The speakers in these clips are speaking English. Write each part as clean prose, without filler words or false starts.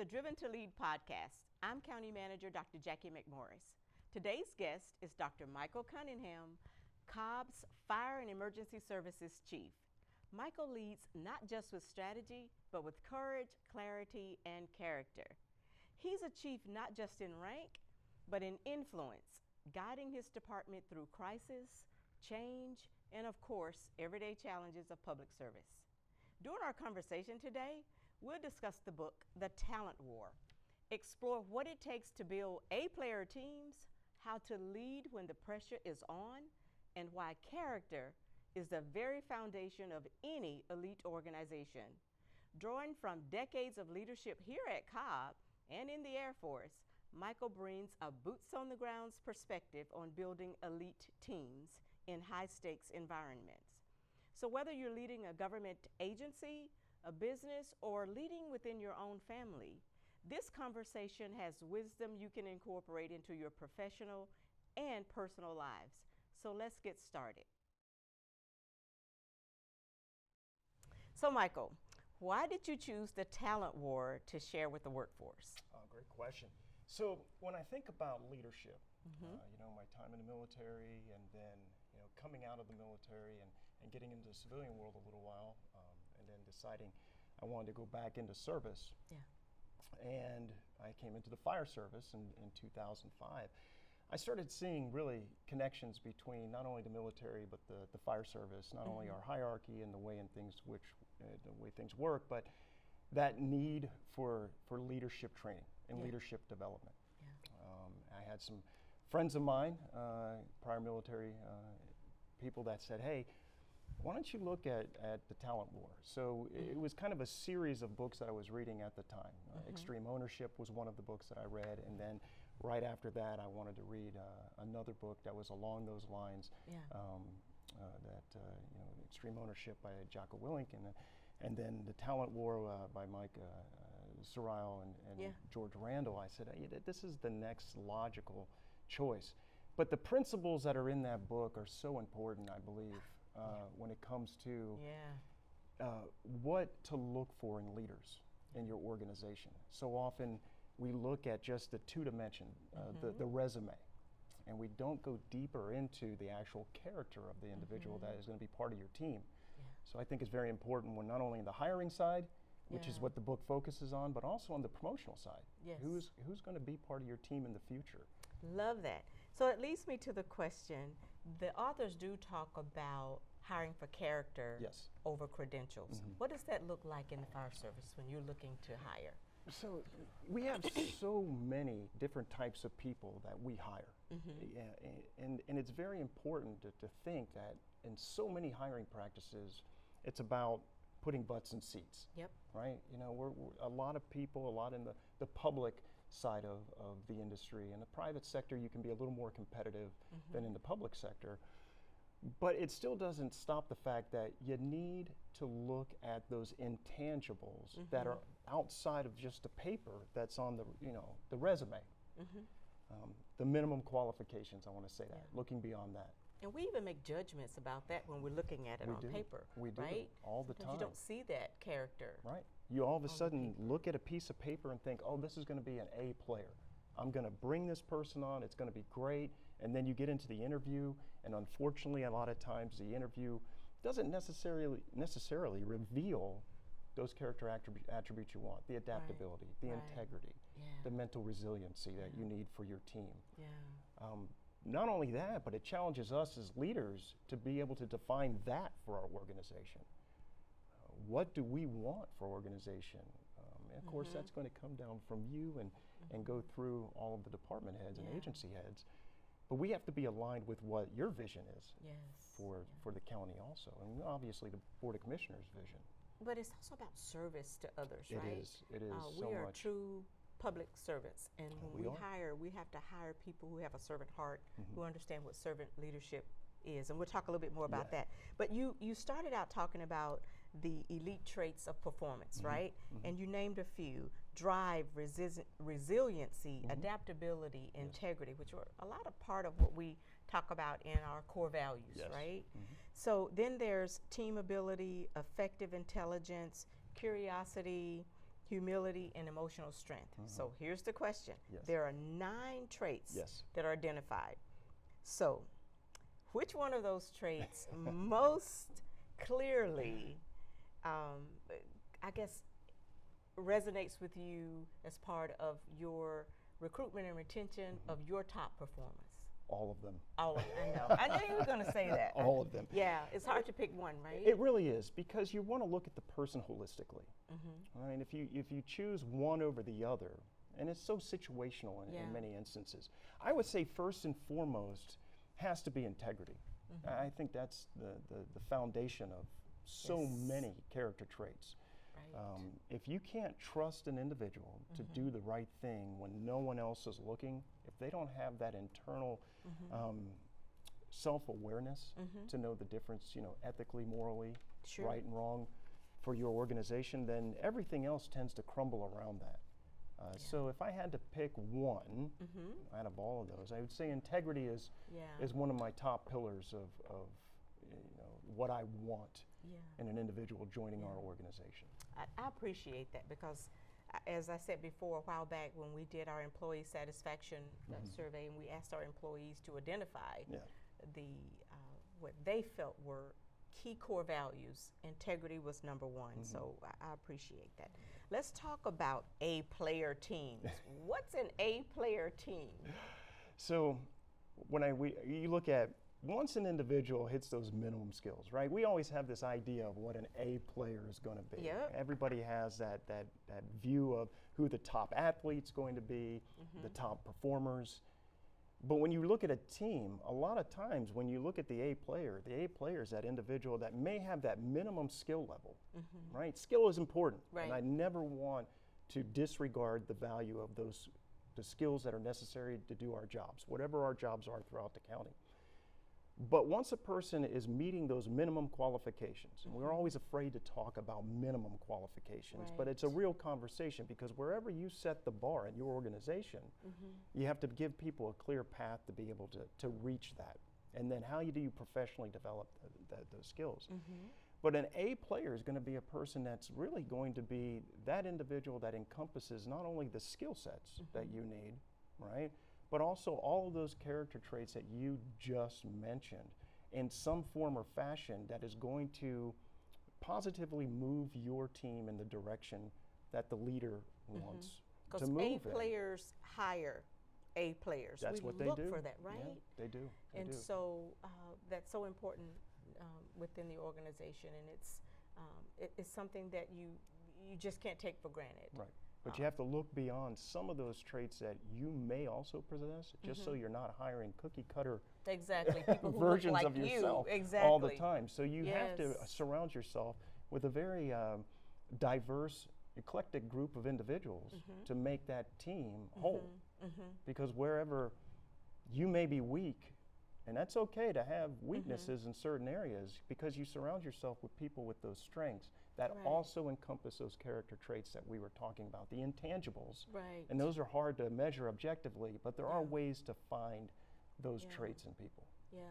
the Driven to Lead podcast. I'm County Manager Dr. Jackie McMorris. Today's guest is Dr. Michael Cunningham, Cobb's Fire and Emergency Services Chief. Michael leads not just with strategy, but with courage, clarity, and character. He's a chief not just in rank, but in influence, guiding his department through crisis, change, and of course, everyday challenges of public service. During our conversation today, we'll discuss the book, The Talent War, explore what it takes to build A-player teams, how to lead when the pressure is on, and why character is the very foundation of any elite organization. Drawing from decades of leadership here at Cobb and in the Air Force, Michael brings a boots-on-the-ground perspective on building elite teams in high-stakes environments. So whether you're leading a government agency, a business, or leading within your own family, this conversation has wisdom you can incorporate into your professional and personal lives. So let's get started. So Michael, why did you choose the talent war to share with the workforce? Oh, great question. So when I think about leadership, my time in the military and then, coming out of the military and getting into the civilian world a little while, and then deciding I wanted to go back into service. Yeah. And I came into the fire service in 2005. I started seeing really connections between not only the military but the fire service, not only our hierarchy and the way things work, but that need for leadership training and leadership development. Yeah. I had some friends of mine, prior military people, that said, hey, why don't you look at the talent war? So it was kind of a series of books that I was reading at the time. Extreme Ownership was one of the books that I read, and then right after that I wanted to read another book that was along those lines. Yeah. Extreme Ownership by Jocko Willink, and then The Talent War by Mike Sorrell and George Randall. I said, hey, this is the next logical choice. But the principles that are in that book are so important, I believe, when it comes to what to look for in leaders in your organization. So often we look at just the two-dimension, the resume, and we don't go deeper into the actual character of the individual that is going to be part of your team. Yeah. So I think it's very important when not only in the hiring side, which is what the book focuses on, but also on the promotional side. Yes. Who's going to be part of your team in the future? Love that. So it leads me to the question, the authors do talk about hiring for character over credentials. What does that look like in the fire service when you're looking to hire? So we have so many different types of people that we hire. And it's very important to think that in so many hiring practices, it's about putting butts in seats. Yep. Right? We're a lot of people, a lot in the public side of the industry. In the private sector, you can be a little more competitive than in the public sector. But it still doesn't stop the fact that you need to look at those intangibles that are outside of just the paper that's on the resume. The minimum qualifications, I want to say that, looking beyond that. And we even make judgments about that when we're looking at it on paper. We do, right? All the time. You don't see that character. Right. You all of a sudden look at a piece of paper and think, oh, this is going to be an A player. I'm going to bring this person on, it's going to be great. And then you get into the interview, and unfortunately, a lot of times the interview doesn't necessarily reveal those character attributes you want, the adaptability, the integrity, the mental resiliency that you need for your team. Yeah. Not only that, but it challenges us as leaders to be able to define that for our organization. What do we want for our organization? And of course, that's going to come down from you and go through all of the department heads and agency heads. But we have to be aligned with what your vision is for the county also, and obviously the Board of Commissioners' vision. But it's also about service to others, right? It is so much. We are true public servants, and when we have to hire people who have a servant heart, who understand what servant leadership is, and we'll talk a little bit more about that. But you started out talking about the elite traits of performance, right? And you named a few: drive, resiliency, adaptability, integrity, which are a lot of part of what we talk about in our core values, right? So then there's team ability, effective intelligence, curiosity, humility, and emotional strength. So here's the question. Yes. There are 9 traits Yes. that are identified. So which one of those traits most clearly, I guess, resonates with you as part of your recruitment and retention of your top performers? All of them. All of them. I knew you were going to say that. All of them. Yeah, it's hard to pick one, right? It really is, because you want to look at the person holistically. Right? If you choose one over the other, and it's so situational in many instances, I would say first and foremost has to be integrity. I think that's the foundation of so many character traits. Right. If you can't trust an individual to do the right thing when no one else is looking, if they don't have that internal self-awareness to know the difference, ethically, morally, right and wrong for your organization, then everything else tends to crumble around that. So if I had to pick one out of all of those, I would say integrity is one of my top pillars of what I want in an individual joining our organization. I appreciate that, because as I said before, a while back when we did our employee satisfaction survey, and we asked our employees to identify the what they felt were key core values, integrity was number one. So I appreciate that. Let's talk about A-player teams. What's an A-player team? So when you look at, once an individual hits those minimum skills, right? We always have this idea of what an A player is going to be. Yep. Everybody has that view of who the top athlete's going to be, the top performers. But when you look at a team, a lot of times when you look at the A player is that individual that may have that minimum skill level, right? Skill is important, and I never want to disregard the value of the skills that are necessary to do our jobs, whatever our jobs are throughout the county. But once a person is meeting those minimum qualifications, and we're always afraid to talk about minimum qualifications, but it's a real conversation, because wherever you set the bar in your organization, you have to give people a clear path to be able to reach that. And then how do you professionally develop those skills? But an A player is going to be a person that's really going to be that individual that encompasses not only the skill sets that you need, right? But also all of those character traits that you just mentioned in some form or fashion that is going to positively move your team in the direction that the leader wants to move in. Because A players hire A players. That's what they do. We look for that, right? Yeah, they do. And so that's so important within the organization, and it's something that you just can't take for granted. Right. But you have to look beyond some of those traits that you may also possess, just so you're not hiring cookie cutter people who versions look like of yourself exactly. all the time. So you have to surround yourself with a very diverse, eclectic group of individuals to make that team whole. Because wherever you may be weak, and that's okay to have weaknesses in certain areas, because you surround yourself with people with those strengths that also encompass those character traits that we were talking about, the intangibles. Right. And those are hard to measure objectively, but there are ways to find those traits in people. Yeah.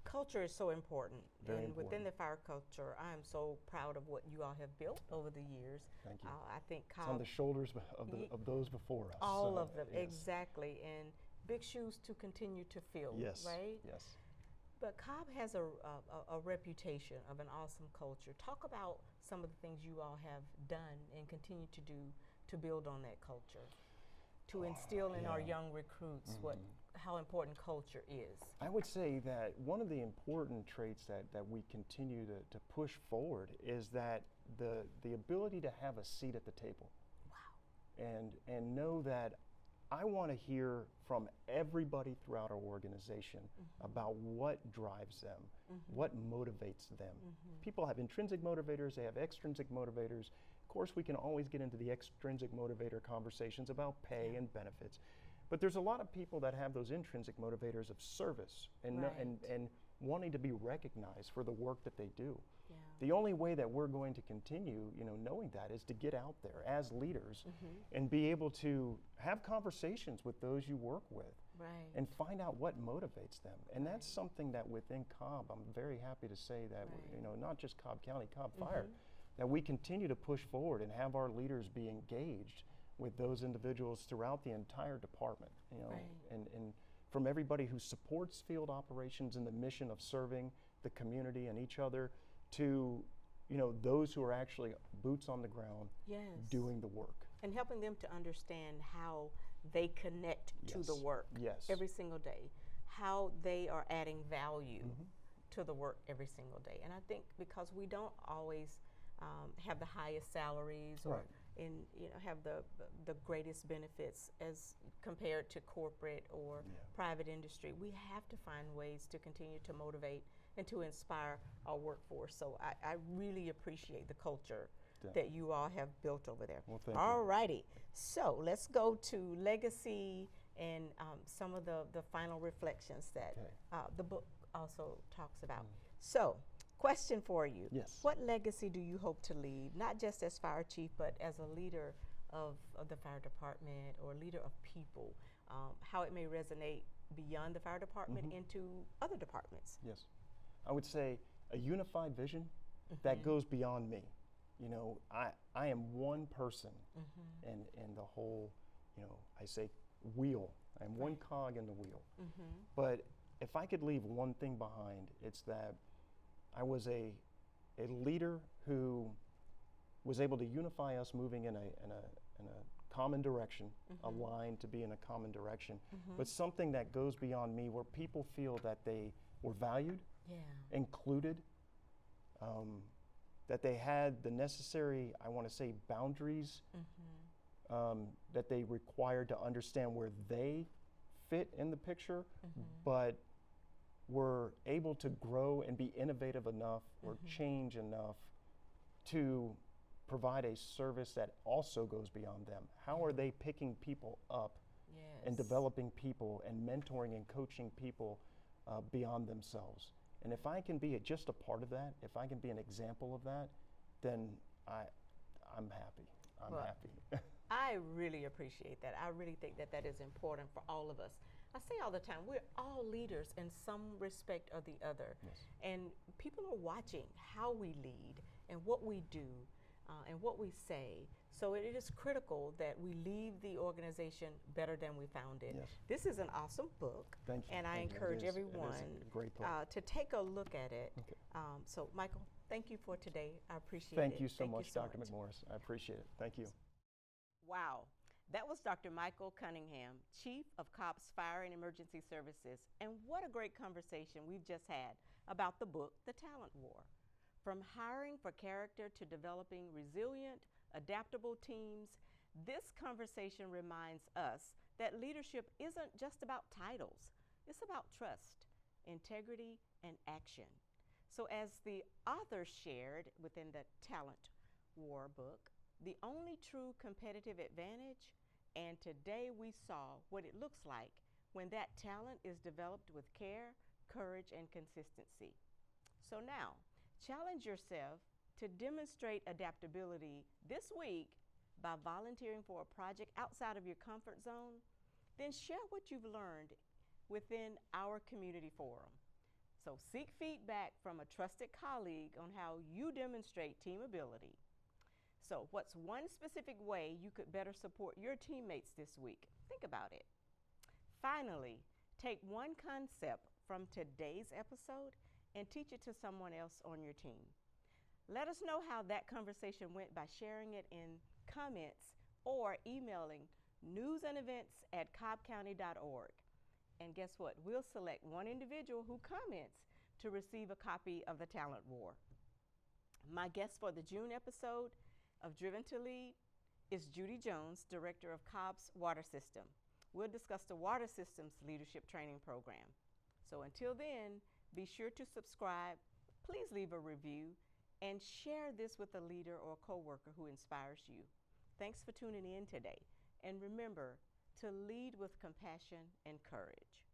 Culture is so important. Very and important. within the fire culture, I am so proud of what you all have built over the years. Thank you. I think It's on the shoulders of those before us. All of them, yes. exactly. And big shoes to continue to fill, right? Yes. But Cobb has a reputation of an awesome culture. Talk about some of the things you all have done and continue to do to build on that culture, to instill in our young recruits how important culture is. I would say that one of the important traits that we continue to push forward is that the ability to have a seat at the table. Wow. And know that I want to hear from everybody throughout our organization about what drives them, what motivates them. People have intrinsic motivators, they have extrinsic motivators. Of course, we can always get into the extrinsic motivator conversations about pay and benefits. But there's a lot of people that have those intrinsic motivators of service and wanting to be recognized for the work that they do. Yeah. The only way that we're going to continue, knowing that is to get out there as leaders and be able to have conversations with those you work with and find out what motivates them. And that's something that within Cobb, I'm very happy to say that, not just Cobb County, Cobb Fire, that we continue to push forward and have our leaders be engaged with those individuals throughout the entire department, you know, and from everybody who supports field operations and the mission of serving the community and each other to, you know, those who are actually boots on the ground doing the work. And helping them to understand how they connect to the work every single day, how they are adding value to the work every single day. And I think because we don't always have the highest salaries or have the greatest benefits as compared to corporate or private industry, we have to find ways to continue to motivate and to inspire our workforce. So I really appreciate the culture that you all have built over there. Well, thank you. All righty. So let's go to legacy and some of the final reflections that the book also talks about. So, question for you. Yes. What legacy do you hope to leave, not just as fire chief, but as a leader of the fire department or leader of people, how it may resonate beyond the fire department into other departments? Yes. I would say a unified vision that goes beyond me. You know, I am one person in the whole, you know, I say wheel. I'm one cog in the wheel. But if I could leave one thing behind, it's that I was a leader who was able to unify us moving in a common direction, aligned to be in a common direction, but something that goes beyond me where people feel that they were valued, included, that they had the necessary, I want to say, boundaries that they required to understand where they fit in the picture, but were able to grow and be innovative enough or change enough to provide a service that also goes beyond them. How are they picking people up and developing people and mentoring and coaching people beyond themselves? And if I can be just a part of that, if I can be an example of that, then I'm happy. I'm happy. I really appreciate that. I really think that that is important for all of us. I say all the time, we're all leaders in some respect or the other. And people are watching how we lead and what we do and what we say. So it is critical that we leave the organization better than we found it. This is an awesome book. Thank you. And I encourage everyone to take a look at it. So Michael, thank you for today. I appreciate it. Thank you so much, Dr. McMorris. I appreciate it. Thank you. Wow. That was Dr. Michael Cunningham, Chief of Cobb's Fire and Emergency Services. And what a great conversation we've just had about the book, The Talent War. From hiring for character to developing resilient, adaptable teams, this conversation reminds us that leadership isn't just about titles. It's about trust, integrity, and action. So as the author shared within the Talent War book, the only true competitive advantage, and today we saw what it looks like when that talent is developed with care, courage, and consistency. So now, challenge yourself to demonstrate adaptability this week by volunteering for a project outside of your comfort zone. Then share what you've learned within our community forum. So seek feedback from a trusted colleague on how you demonstrate team ability. So what's one specific way you could better support your teammates this week? Think about it. Finally, take one concept from today's episode and teach it to someone else on your team. Let us know how that conversation went by sharing it in comments or emailing newsandevents@cobbcounty.org. And guess what? We'll select one individual who comments to receive a copy of The Talent War. My guest for the June episode of Driven to Lead is Judy Jones, Director of Cobb's Water System. We'll discuss the Water System's leadership training program. So until then, be sure to subscribe, please leave a review, and share this with a leader or coworker who inspires you. Thanks for tuning in today. And remember to lead with compassion and courage.